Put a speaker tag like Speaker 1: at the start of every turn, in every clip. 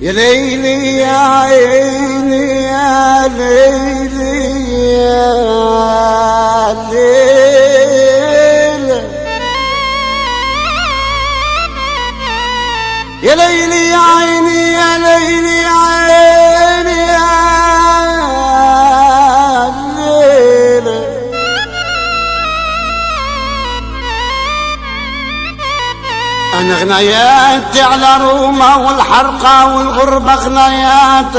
Speaker 1: يا ليلي يا عيني يا ليلي يا ليلي يا ليلي يا عيني يا ليلي يا عيني يا ليلي. أنا غنياتي على روما والحرقة والغربة غنيات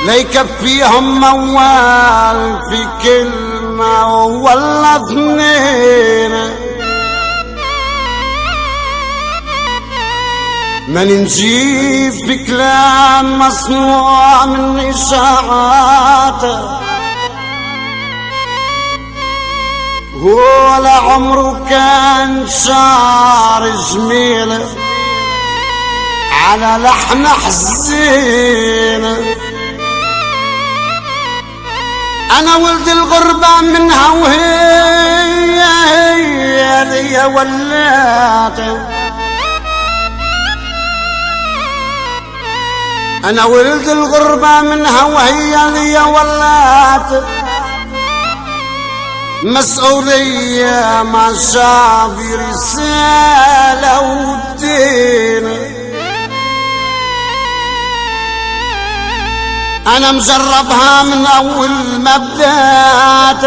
Speaker 1: لا يكفيهم موال في كلمة ولا اثنين. ما نجيب في كلام مصنوع من إشاعات ولا عمره كان شعر جميل على لحن حزين. أنا ولد الغربة منها وهي ليا ولات. أنا ولد الغربة منها وهي ليا ولات. مسؤولية مع شعبي رسالة ودين. أنا مجربها من أول ما بدأت.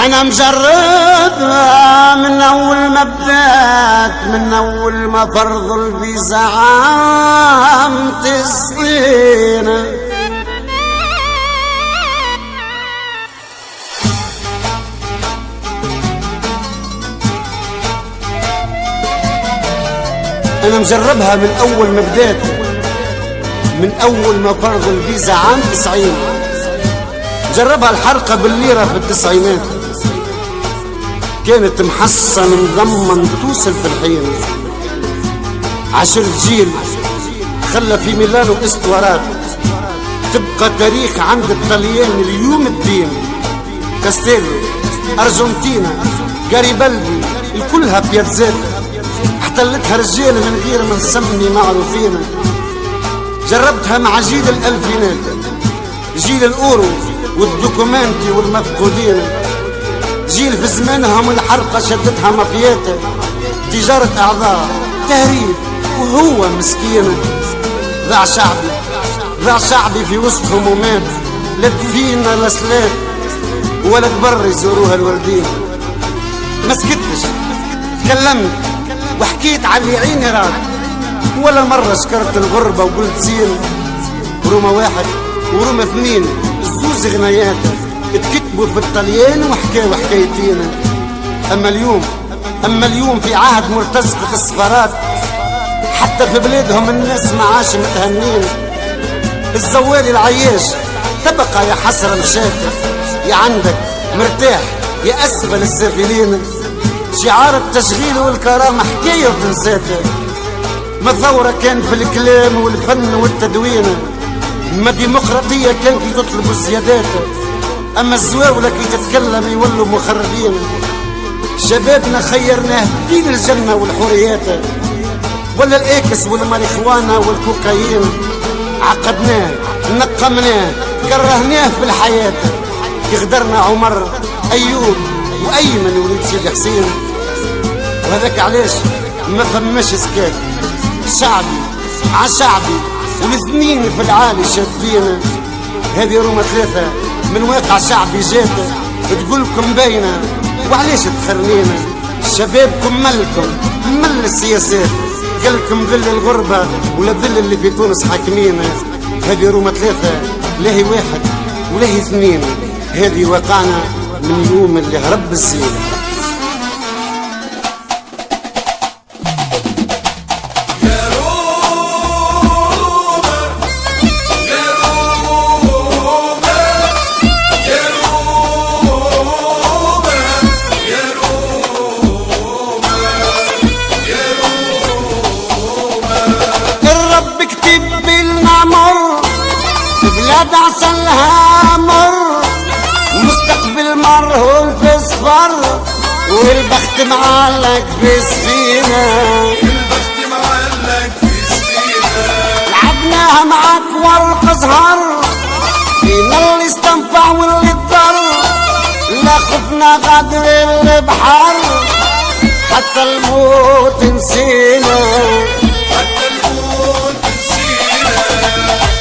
Speaker 1: أنا مجربها من أول ما بدأت، من أول ما فرض الفيزا عام 90. أنا مجربها من أول ما بدأت، من أول ما فرض الفيزا عام 90. جربها الحرقة بالليرة في التسعينات، كانت محصن مضمن توصل في الحين. 10 جيل خلى في ميلانو اسطوارات تبقى تاريخ عند الطليان اليوم الدين. كاستيلو، أرجنتينا، غاريبالدي، الكلها بياتزات احتلتها رجال من غير ما نسمي معروفين. جربتها مع جيل الألفينات، جيل الأورو والدوكومانتي والمفقودين، جيل في زمانهم الحرقة شدتها مافيات، تجارة أعضاء، تهريب، وهو مسكين ضاع شعبي، ضاع شعبي في وسطهم ومات. لا دفينا لا سلات ولا تبر يزوروها الوالدين. ما سكتش، تكلمت وحكيت على عيني راد. ولا مرة شكرت الغربة وقلت زين. روما 1 وروما 2 الزوز غنيات اتكتبوا في الطليان وحكاوا حكايتين. أما اليوم في عهد مرتزقة السفارات، حتى في بلادهم الناس معاش متهنين. الزوالي العياش تبقى يا حسرة مشات، يا عندك مرتاح يا أسفل السافلين. شعار التشغيل والكرامة حكاية وتنساتها. ما ثورة كان في الكلام والفن والتدوين، ما ديمقراطية كان كي تطلبوا الزيادات، أما الزواولة كي تتكلم يولوا مخربين. شبابنا خيرناه بين الجنة والحوريات ولا الإيكس والماريخوانا والكوكايين. عقدناه، نقمناه، كرهناه في الحياة. يغدرنا عمر، أيوب، وأيمن وليد سيدي حسين. وهذاك علاش ما فماش سكات. شعبي عشعبي والاثنين في العالي شادين. هذه روما 3 من واقع شعبي جات، تقولكم باينة وعلاش تخرنينا. شبابكم ملكم مل السياسات، قالكم ذل الغربة ولا ذل اللي في تونس حاكمين. هذه روما 3 لا هي 1 ولا هي 2. هذه واقعنا من يوم اللي هرب الزين. الرب كتب بالمعمر في بلاد عسلها مر، ومستقبل مرهون في صفر. والبخت معلق بسفينة،
Speaker 2: البخت معلق في سفينة.
Speaker 1: لعبناها معاك ورق ازهر، فينا اللي استنفع واللي اتضر، لا خفنا غدر البحر، حتى الموت نسينا،
Speaker 2: حتى الموت نسينا.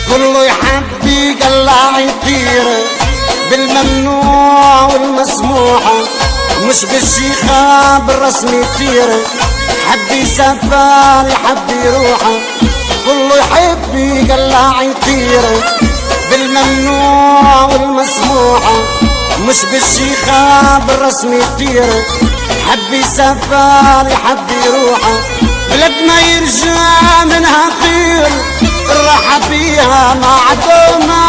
Speaker 1: كله يحب يقلع يطير بالممنوع والمسموح، مش بالشيخة بالرسم يطير، حد يسافر يحب يروح، كله يحب يقلع يطير بالممنوع والمسموح، مش بالشيخة بالرسم يطير، حب يسافر يحب يروح، بلد ما يرجع منها خير، الراحة فيها معدومة.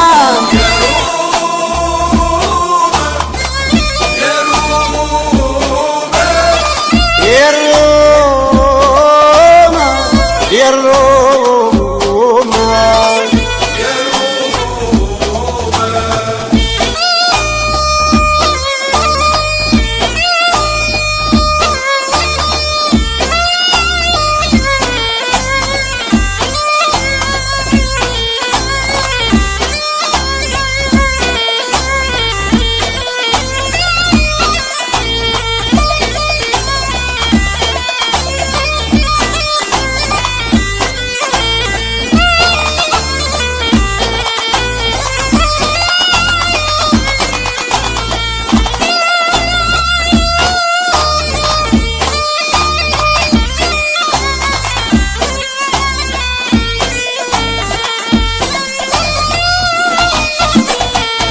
Speaker 1: يا روما يا روما
Speaker 2: يا روما.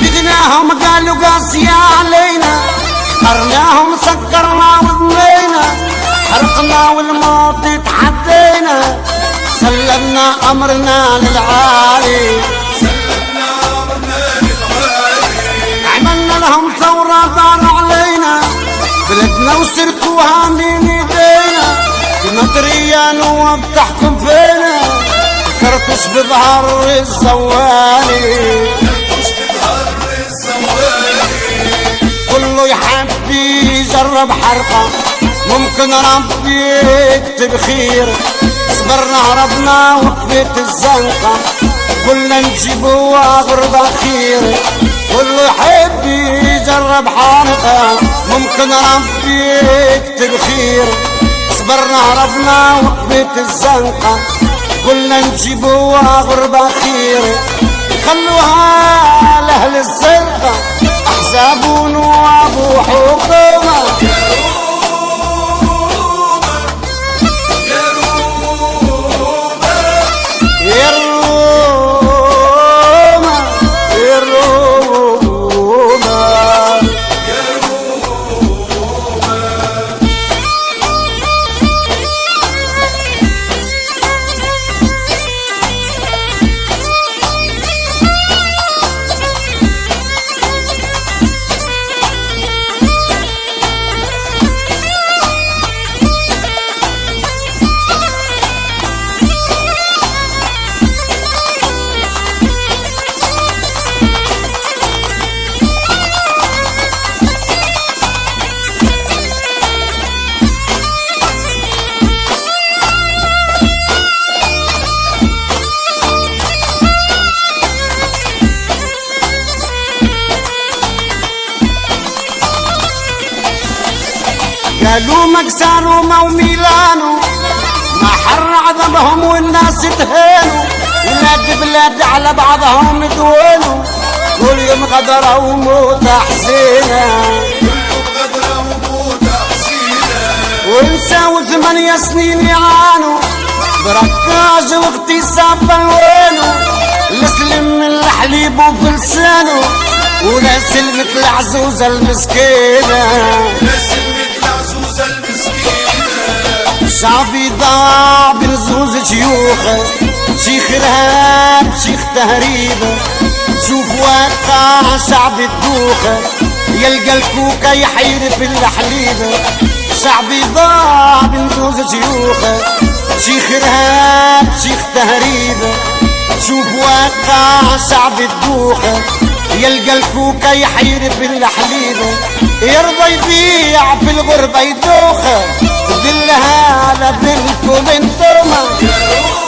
Speaker 1: بدناهم قالوا قاسية علينا، اخترناهم سكرنا وضلينا، حرقنا والموت اتحدينا، سلمنا امرنا للعالي،
Speaker 2: سلمنا أمرنا للعالي.
Speaker 1: عملنا لهم ثورة دار علينا، بلدنا وسرقوها من ايدينا، بمطرية نواب تحكم فينا، كرتوش بظهر الزوالي،
Speaker 2: مش بظهر الزوالي.
Speaker 1: كله يحب يجرب حرقة، ممكن ربي يكتب خير، صبرنا هربنا وقفت الزنقة، قلنا نجيبوها غربة خير، كله يحب يجرب حرقة، ممكن ربي يكتب خير، صبرنا هربنا وقفت الزنقة، قلنا نجيبوها غربة خير، خلوها لأهل الزرقة أحزاب ونواب وحكومة.
Speaker 2: يا روما
Speaker 1: يا روما يا روما
Speaker 2: يا روما.
Speaker 1: قالوا مكسر روما وميلانو، ما حر عذبهم والناس تهانوا، ولاد بلاد على بعضهم دونوا، كل يوم غدرة وموت حزينة،
Speaker 2: غدرة وموت حزينة.
Speaker 1: ونساو 8 سنين يعانوا، بركاج واغتساب بالوانو، لسلم من الحليب وفي لسانه، ولا سلمة العزوزة المسكينة،
Speaker 2: لا سلمة العزوزة المسكينة.
Speaker 1: شعبي ضاع بنزوز شيوخه، شيخ ارهاب شيخ تهريب، شوف واقع شعب الدوخه، يلقى الكوكا يحير في الحليب، شعبي ضاع بنزوز شيوخه، شيخ ارهاب شيخ تهريب، شوف واقع شعب الدوخه، يلقى الكوكا يحير في الحليب، يرضى يبيع في الغربة يدوخه، دلها على بنت وبنت امه.